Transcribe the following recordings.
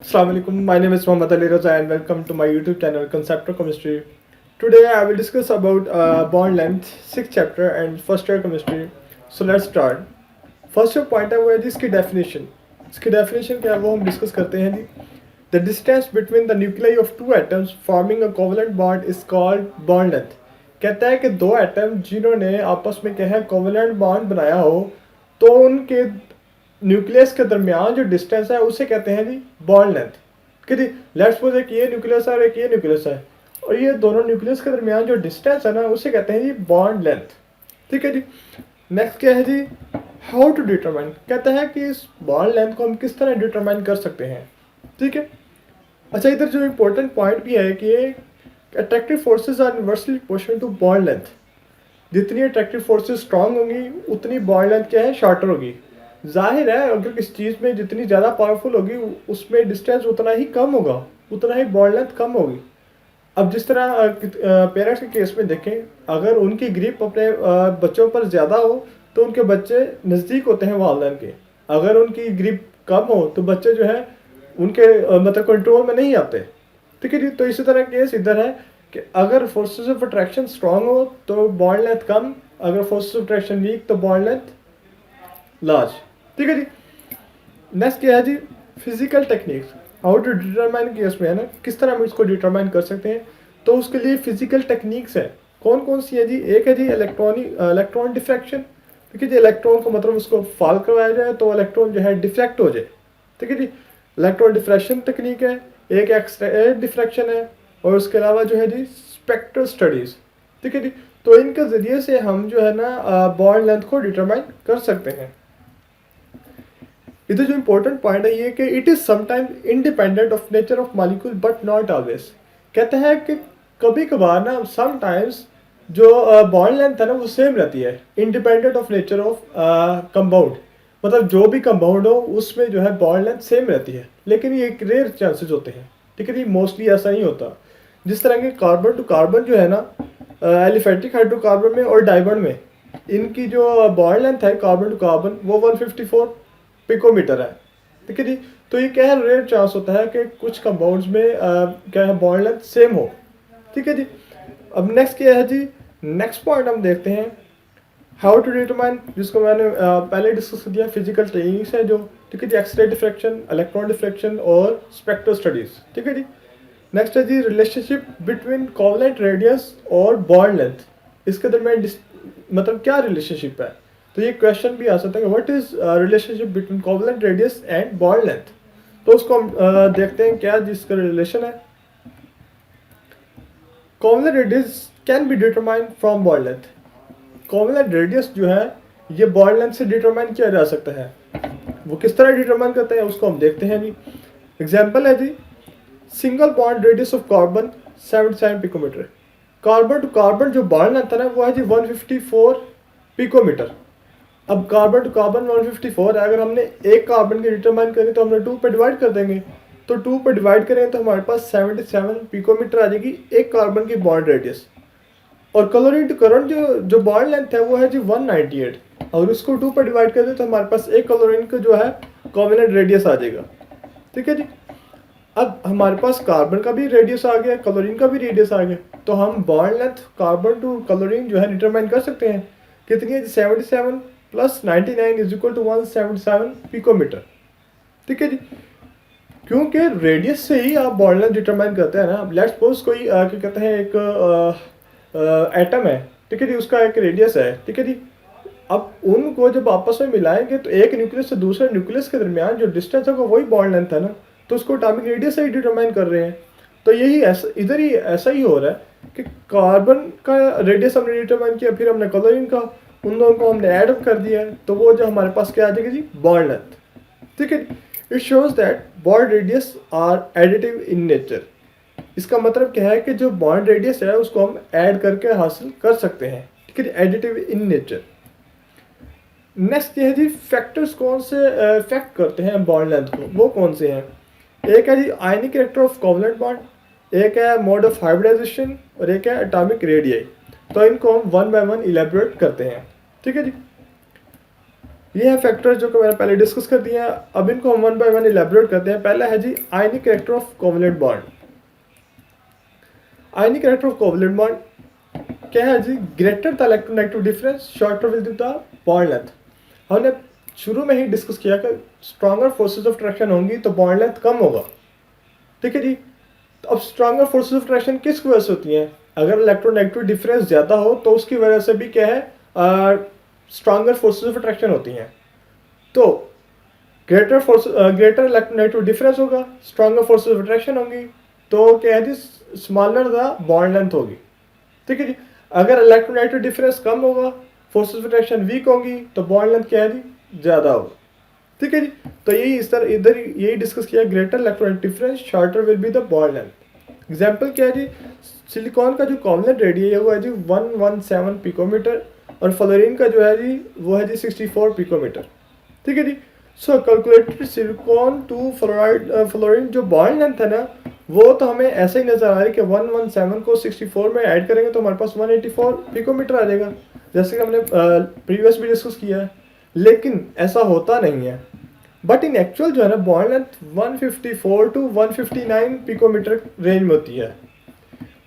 Assalamu alaikum. My name is Mohammad Ali Raza and welcome to my YouTube channel Concept of Chemistry. Today I will discuss about bond length, sixth chapter and first year chemistry. So let's start. First जो point है वो है जी इसकी definition. इसकी definition क्या है वो हम discuss करते हैं जी. The distance between the nuclei of two atoms forming a covalent bond is called bond length. कहता है कि दो एटम जिन्होंने आपस में क्या है कोवेलेंट बॉन्ड बनाया हो तो उनके न्यूक्लियस के दरमियान जो डिस्टेंस है उसे कहते हैं जी बॉन्ड लेंथ. कि जी लेट्स सपोज एक ये न्यूक्लियस है और एक ये न्यूक्लियस है और ये दोनों न्यूक्लियस के दरमियान जो डिस्टेंस है ना उसे कहते हैं जी बॉन्ड लेंथ. ठीक है जी. नेक्स्ट क्या है जी हाउ टू डिटरमाइन. कहता है कि इस बॉन्ड लेंथ को हम किस तरह डिटरमाइन कर सकते हैं. ठीक है. अच्छा इधर जो इम्पोर्टेंट पॉइंट भी है कि attractive forces are inversely proportional to bond length. जितनी अट्रैक्टिव फोर्सेस स्ट्रांग होंगी उतनी बॉन्ड लेंथ क्या है शॉर्टर होगी. जाहिर है अगर किसी चीज़ में जितनी ज़्यादा पावरफुल होगी उसमें डिस्टेंस उतना ही कम होगा, उतना ही बॉन्ड लेंथ कम होगी. अब जिस तरह पेरेंट्स के केस में देखें अगर उनकी ग्रिप अपने बच्चों पर ज़्यादा हो तो उनके बच्चे नज़दीक होते हैं वालिदैन के. अगर उनकी ग्रिप कम हो तो बच्चे जो है उनके मतलब कंट्रोल में नहीं आते. ठीक है जी. तो इसी तरह केस इधर है कि अगर फोर्सेस ऑफ अट्रैक्शन स्ट्रांग हो तो बॉन्ड लेंथ कम, अगर फोर्सेस ऑफ अट्रैक्शन वीक तो बॉन्ड लेंथ लार्ज. ठीक है जी. नेक्स्ट क्या है जी physical techniques. How to determine case में है ना किस तरह हम इसको डिटरमाइन कर सकते हैं. तो उसके लिए फिजिकल टेक्निक्स है. कौन कौन सी है जी. एक है जी इलेक्ट्रॉन डिफ्रैक्शन. ठीक है जी. इलेक्ट्रॉन को मतलब उसको फॉल करवाया जाए तो इलेक्ट्रॉन जो है डिफ्रैक्ट हो जाए. ठीक है जी. इलेक्ट्रॉन डिफ्रैक्शन टेक्निक है. एक एक्स-रे डिफ्रैक्शन है और उसके अलावा जो है जी स्पेक्ट्रल स्टडीज़. ठीक है जी. तो इनके ज़रिए से हम जो है ना बॉन्ड लेंथ को डिटरमाइन कर सकते हैं. इधर जो इम्पोर्टेंट पॉइंट है ये कि it is sometimes independent of nature of molecule but not always. कहते हैं कि कभी कभार ना समटाइम्स जो बॉन्ड लेंथ है ना वो सेम रहती है independent of nature of compound. मतलब जो भी कंपाउंड हो उसमें जो है बॉन्ड लेंथ सेम रहती है लेकिन ये एक रेयर चांसेस होते हैं. ठीक है जी. मोस्टली ऐसा नहीं होता. जिस तरह के कार्बन टू कार्बन जो है ना एलिफेटिक हाइड्रोकार्बन में और डायबन में इनकी जो बॉन्ड लेंथ है कार्बन टू कार्बन वो 154 पिकोमीटर है. ठीक है जी. तो ये क्या है रेयर चांस होता है कि कुछ कंपाउंड्स में क्या है बॉन्ड लेंथ सेम हो. ठीक है जी. अब नेक्स्ट क्या है जी नेक्स्ट पॉइंट हम देखते हैं हाउ टू डिटरमाइन जिसको मैंने पहले डिस्कस किया. फिजिकल टेक्निक्स है जो. ठीक है जी. एक्सरे डिफ्रैक्शन, इलेक्ट्रॉन डिफ्रैक्शन और स्पेक्ट्रल स्टडीज. ठीक है जी. नेक्स्ट है जी रिलेशनशिप बिटवीन कोवेलेंट रेडियस और बॉन्ड लेंथ. इसके दरमियान मतलब क्या रिलेशनशिप है. तो ये क्वेश्चन भी आ सकता है कि what is relationship between covalent radius and bond length. तो उसको हम देखते हैं क्या जिसका रिलेशन है. Covalent radius can be determined from bond length. Covalent radius जो है ये बॉन्ड लेंथ से डिटरमाइन किया जा सकता है. वो किस तरह डिटरमाइन करते हैं उसको हम देखते हैं जी. एग्जाम्पल है जी single bond radius of carbon 77 picometer. Carbon to carbon जो बॉन्ड लेंथ है ना वो है जी 154 पिकोमीटर. अब कार्बन टू कार्बन 154 है. अगर हमने एक कार्बन की डिटरमाइन करी तो हमने 2 पे डिवाइड कर देंगे. तो 2 पे डिवाइड करें तो हमारे पास 77 पिकोमीटर आ जाएगी एक कार्बन की बॉन्ड रेडियस. और क्लोरीन टू करंट जो बॉन्ड लेंथ है वो है जी 198. और उसको 2 पे डिवाइड कर दें तो हमारे पास एक क्लोरीन का जो है कोवेलेंट रेडियस आ जाएगा. ठीक है जी. अब हमारे पास कार्बन का भी रेडियस आ गया, क्लोरीन का भी रेडियस आ गया. तो हम bond length carbon to chlorine जो है डिटरमाइन कर सकते हैं. कितनी है 77 plus 99 is equal to 177 picometer. ठीक है जी. क्योंकि रेडियस से ही आप बॉन्ड लेंथ डिटरमाइन करते हैं ना. लेट्स सपोज कोई क्या कहते हैं एक एटम है. ठीक है जी. उसका एक रेडियस है. ठीक है जी. अब उनको जब आपस में मिलाएंगे तो एक न्यूक्लियस से दूसरे न्यूक्लियस के दरमियान जो डिस्टेंस होगा वही बॉन्ड लेंथ है ना. तो उसको एटॉमिक रेडियस से ही डिटरमाइन कर रहे हैं. तो यही ऐसा इधर ही ऐसा ही हो रहा है कि कार्बन का रेडियस हमने डिटरमाइन किया फिर हमने क्लोरीन का उन दोनों को हमने ऐड अप कर दिया है तो वो जो हमारे पास क्या आ जाएगी जी बॉन्ड लेंथ. ठीक है. It shows that bond radius are additive in nature. इसका मतलब क्या है कि जो बॉन्ड रेडियस है उसको हम ऐड करके हासिल कर सकते हैं. ठीक है. Additive in nature. नेक्स्ट ये है जी फैक्टर्स कौन से इफेक्ट करते हैं बॉन्ड लेंथ को. वो कौन से हैं. एक है जी ionic character of covalent bond, एक है मोड ऑफ हाइब्रिडाइजेशन और एक है एटॉमिक रेडियाई. तो इनको हम वन बाय वन इलेबोरेट करते हैं. ठीक है जी. ये है फैक्टर जो कि मैंने पहले डिस्कस कर दिया है। अब इनको हम वन बाय वन इलेबोरेट करते हैं। पहला है जी ionic character of covalent bond. Ionic character of covalent bond क्या है जी? Greater the electronegative difference, shorter will be the bond length. हमने शुरू में ही डिस्कस किया कि स्ट्रॉन्गर फोर्सेस ऑफ अट्रैक्शन होंगी तो बॉन्ड लेंथ कम होगा। ठीक है जी। तो अब स्ट्रॉन्गर फोर्सेस ऑफ अट्रैक्शन किस वजह से होती हैं? अगर इलेक्ट्रोनेगेटिव डिफरेंस ज़्यादा हो तो उसकी वजह से भी क्या है, स्ट्रॉन्गर फोर्सेस ऑफ अट्रैक्शन होती हैं। तो ग्रेटर इलेक्ट्रोनेगेटिव डिफरेंस होगा, स्ट्रॉन्गर फोर्सेस ऑफ अट्रैक्शन होंगी, तो क्या है जी, स्मॉलर द बॉन्ड लेंथ होगी। ठीक है जी। अगर इलेक्ट्रोनेगेटिव डिफरेंस कम होगा, फोर्सेस ऑफ अट्रैक्शन वीक होगी, तो बॉन्ड लेंथ क्या है जी, ज़्यादा होगा। ठीक है जी। तो यही इस तरह इधर यही डिस्कस किया, greater electronegative difference, shorter will be the bond length. Example क्या है जी? सिलिकॉन का जो कोवलेंट रेडियस है वो है जी 117 पिकोमीटर, और फ्लोरीन का जो है जी वो है जी 64 पिकोमीटर। ठीक है जी। सो कैलकुलेटेड सिलिकॉन टू फ्लोरीन जो बॉन्ड लेंथ है ना, वो तो हमें ऐसे ही नजर आ रहा है कि 117 को 64 में ऐड करेंगे तो हमारे पास 184 पिकोमीटर आ जाएगा, जैसे कि हमने प्रीवियस भी डिस्कस किया है। लेकिन ऐसा होता नहीं है। बट इन एक्चुअल जो है ना, bond length 154 to 159 picometer range में होती है।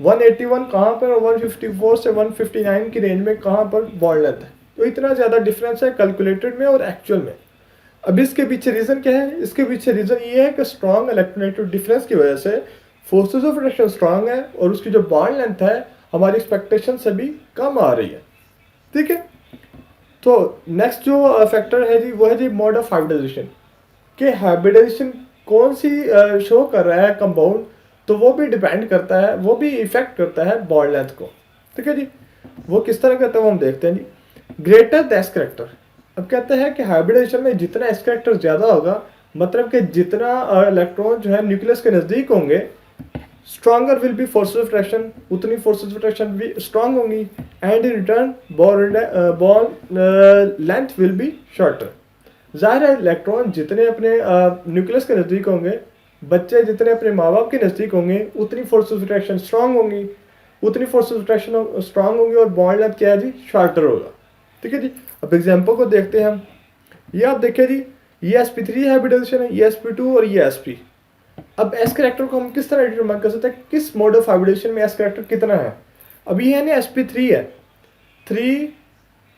181 कहाँ पर और 154 से 159 की रेंज में कहाँ पर बॉन्ड लेंथ है। तो इतना ज़्यादा डिफरेंस है कैलकुलेटेड में और एक्चुअल में। अब इसके पीछे रीज़न क्या है? इसके पीछे रीज़न ये है कि स्ट्रॉन्ग इलेक्ट्रोनेगेटिव डिफरेंस की वजह से फोर्सेस ऑफ अट्रैक्शन स्ट्रॉन्ग है और उसकी जो बॉन्ड लेंथ है हमारी एक्सपेक्टेशन से भी कम आ रही है। ठीक है। तो नेक्स्ट जो फैक्टर है जी वो है जी मोड ऑफ हाइब्रिडाइजेशन। कि हाइब्रिडाइजेशन कौन सी शो कर रहा है कंपाउंड, तो वो भी डिपेंड करता है, वो भी इफेक्ट करता है बॉन्ड लेंथ को। ठीक है जी। वो किस तरह करता है वो हम देखते हैं जी। Greater the s character. अब कहते हैं कि हाइब्रिडाइजेशन में जितना एस करेक्टर ज़्यादा होगा, मतलब कि जितना इलेक्ट्रॉन जो है न्यूक्लियस के नज़दीक होंगे, stronger will be forces of attraction, उतनी फोर्सेस ऑफ अट्रैक्शन भी स्ट्रॉन्ग होंगी, and in return bond length will be shorter. ज़ाहिर है इलेक्ट्रॉन जितने अपने न्यूक्लियस के नज़दीक होंगे, बच्चे जितने अपने माँ बाप के नज़दीक होंगे, उतनी फोर्स ऑफ अट्रैक्शन स्ट्रांग होंगी, उतनी फोर्स ऑफ अट्रैक्शन स्ट्रांग होंगी और बॉन्ड लेंथ क्या है जी, शॉर्टर होगा। ठीक है जी। अब एग्जांपल को देखते हैं हम। ये आप देखिए जी, ये sp3 हाइब्रिडाइजेशन है, ये sp2 और ये sp। अब एस करेक्टर को हम किस तरह डिटरमाइन कर सकते हैं, किस मोड ऑफ हाइब्रिडाइजेशन में एस करेक्टर कितना है। अभी है ना sp3 है, 3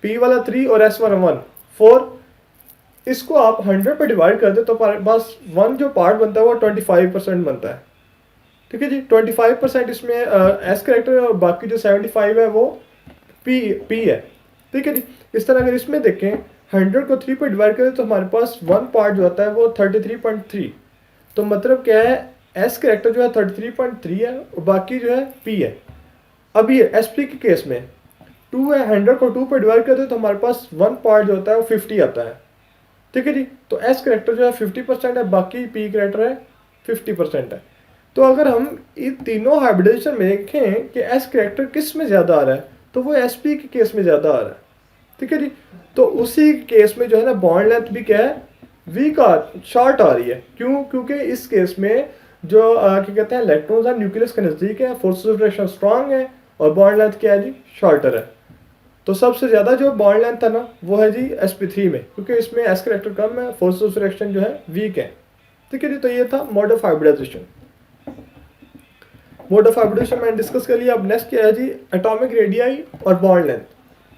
p वाला 3 और s1 4। इसको आप 100 पे डिवाइड कर दे तो बस वन जो पार्ट बनता है वो 25% बनता है। ठीक है जी। 25% इसमें एस करेक्टर है और बाकी जो 75 है वो पी है। ठीक है जी। इस तरह अगर इसमें देखें 100 को 3 पे डिवाइड करें तो हमारे पास वन पार्ट जो होता है वो 33.3। तो मतलब क्या है, एस करेक्टर जो है 33.3 है और बाकी जो है पी है। अब ये एस पी के केस में 2 है, 100 को 2 पे डिवाइड करते तो हमारे पास वन पार्ट जो होता है वो 50 आता है। ठीक है जी। तो एस करेक्टर जो है 50% है, बाकी पी करेक्टर है 50% है। तो अगर हम इन तीनों हाइब्रिडाइजेशन में देखें कि एस करेक्टर किस में ज़्यादा आ रहा है, तो वो एस पी के केस में ज़्यादा आ रहा है। ठीक है जी। तो उसी केस में जो है ना, बॉन्ड लेंथ भी क्या है, वीक शॉर्ट आ रही है। क्यों? क्योंकि इस केस में जो क्या कहते हैं, इलेक्ट्रॉन्स है न्यूक्लियस के नज़दीक है, फोर्सेस ऑफ अट्रैक्शन स्ट्रांग है और बॉन्ड लेंथ क्या है जी, शॉर्टर है। तो सबसे ज़्यादा जो बॉन्ड लेंथ है ना वो है जी sp3 में, क्योंकि इसमें एस करेक्टर कम है, फोर्स ऑफ रिएक्शन जो है वीक है। ठीक है जी। तो ये था mode of hybridisation. Mode of hybridisation मैंने डिस्कस कर लिया। अब नेक्स्ट क्या है जी, एटॉमिक रेडियाई और बॉन्ड लेंथ।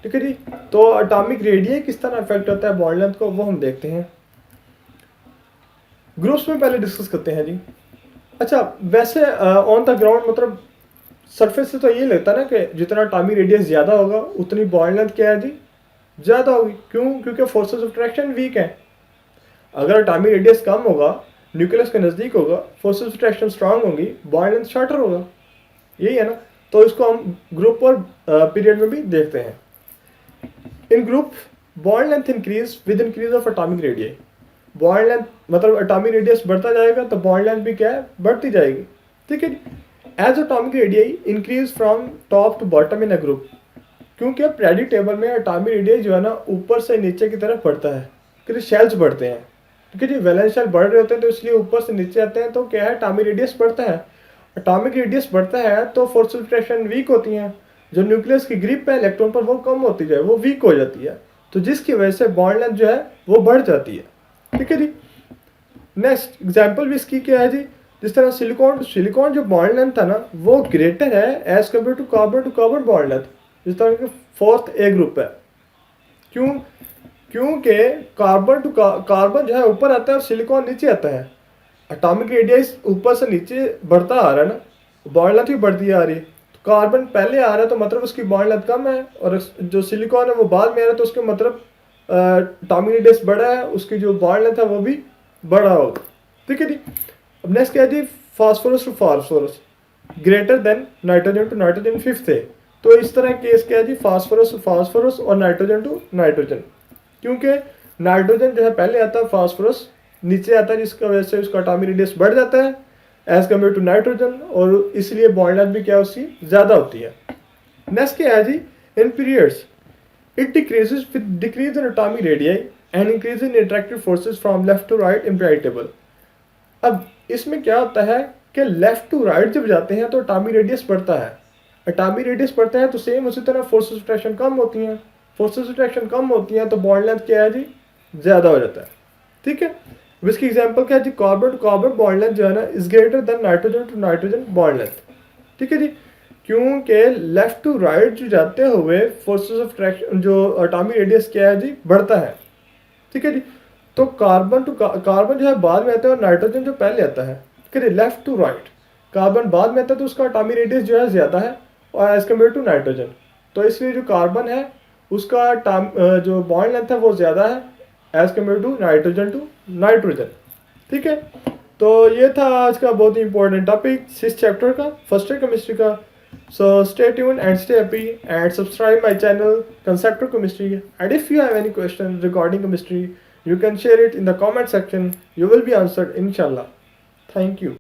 ठीक है जी। तो एटॉमिक रेडियाई किस तरह इफेक्ट होता है बॉन्ड लेंथ को, वो हम देखते हैं। ग्रुप्स में पहले डिस्कस करते हैं जी। अच्छा, वैसे ऑन द ग्राउंड मतलब सरफेस से तो ये लगता है ना कि जितना एटॉमिक रेडियस ज़्यादा होगा उतनी बॉन्ड लेंथ क्या है जी, ज़्यादा होगी। क्यों? क्योंकि फोर्सेस ऑफ अट्रैक्शन वीक है। अगर एटॉमिक रेडियस कम होगा, न्यूक्लियस के नज़दीक होगा, फोर्सेस ऑफ अट्रैक्शन स्ट्रांग होंगी, बॉन्ड लेंथ शॉर्टर होगा। यही है ना। तो इसको हम ग्रुप और पीरियड में भी देखते हैं। In group bond length increase with increase of atomic radius. Bond length मतलब एटॉमिक रेडियस बढ़ता जाएगा तो बॉन्ड लेंथ भी क्या है, बढ़ती जाएगी। ठीक है। As atomic radius increase from top to bottom in a group. क्योंकि अब पीरियोडिक टेबल में एटॉमिक रेडियस जो है ना ऊपर से नीचे की तरफ बढ़ता है, क्योंकि शेल्स बढ़ते हैं। ठीक है जी। वैलेंस शेल बढ़ रहे होते हैं तो इसलिए ऊपर से नीचे आते हैं, तो क्या है, एटॉमिक रेडियस बढ़ता है। एटॉमिक रेडियस बढ़ता है तो फोर्स ऑफ अट्रैक्शन वीक होती हैं। जो न्यूक्लियस की ग्रिप है इलेक्ट्रॉन पर वो कम होती जाए, वो वीक हो जाती है। तो जिसकी वजह से बॉन्ड लेंथ जो है वो बढ़ जाती है। ठीक है जी। नेक्स्ट एग्जाम्पल भी इसकी क्या है जी, जिस तरह सिलिकॉन जो बॉन्ड लेंथ था ना वो ग्रेटर है as compare to carbon bond length, जिस तरह के फोर्थ ए ग्रुप है। क्यों? क्योंकि कार्बन जो है ऊपर आता है और सिलिकॉन नीचे आता है। एटॉमिक रेडियस ऊपर से नीचे बढ़ता आ रहा है ना, बॉन्ड लेंथ भी बढ़ती आ रही है। तो कार्बन पहले आ रहा है तो मतलब उसकी बॉन्ड लेंथ कम है, और जो सिलिकॉन है वो बाद में आ रहा है तो उसके मतलब एटॉमिक रेडियस बड़ा है, उसकी जो बॉन्ड लेंथ है वो भी बड़ा होगा। ठीक है जी। अब नेक्स्ट क्या है जी, phosphorus to phosphorus greater than nitrogen to nitrogen fifth है। तो इस तरह केस क्या है जी, फास्फोरस टू फास्फोरस और नाइट्रोजन टू नाइट्रोजन। क्योंकि नाइट्रोजन जो है पहले आता है, फास्फोरस नीचे आता है, जिसकी वजह से उसका एटॉमिक रेडियस बढ़ जाता है एज कम्पेयर टू नाइट्रोजन, और इसलिए बॉन्ड लेंथ भी क्या उसकी ज़्यादा होती है। नेक्स्ट क्या है जी, in periods it decreases with decrease in atomic radius and increase in interactive forces from left to right in periodic table. अब इसमें क्या होता है कि लेफ्ट टू राइट जब जाते हैं तो एटॉमिक रेडियस बढ़ता है, एटॉमिक रेडियस बढ़ता है तो सेम उसी तरह फोर्सेस ऑफ अट्रैक्शन कम होती हैं, फोर्सेस ऑफ अट्रैक्शन कम होती हैं तो बॉन्ड लेंथ क्या है जी, ज़्यादा हो जाता है। ठीक है। अब इसकी एग्जांपल क्या है जी, carbon to carbon bond length जो है ना is greater than nitrogen to nitrogen bond length. ठीक है जी। क्योंकि लेफ्ट टू राइट जो जाते हुए फोर्सेस ऑफ अट्रैक्शन जो एटॉमिक रेडियस क्या है जी बढ़ता है। ठीक है जी। तो कार्बन जो है बाद में आता है और नाइट्रोजन जो पहले आता है। ठीक है, लेफ्ट टू राइट कार्बन बाद में आता है तो उसका एटॉमिक रेडियस जो है ज़्यादा है और एज कम्पेयर टू नाइट्रोजन, तो इसलिए जो कार्बन है उसका जो बॉन्ड लेंथ है वो ज़्यादा है एज कम्पेयर टू नाइट्रोजन। ठीक है। तो ये था आज का बहुत ही इंपॉर्टेंट टॉपिक 6th चैप्टर का, फर्स्ट ईयर केमिस्ट्री का। So stay tuned and stay happy and subscribe my channel Concept of Chemistry, and if you have any questions regarding chemistry you can share it in the comment section, you will be answered inshallah. Thank you.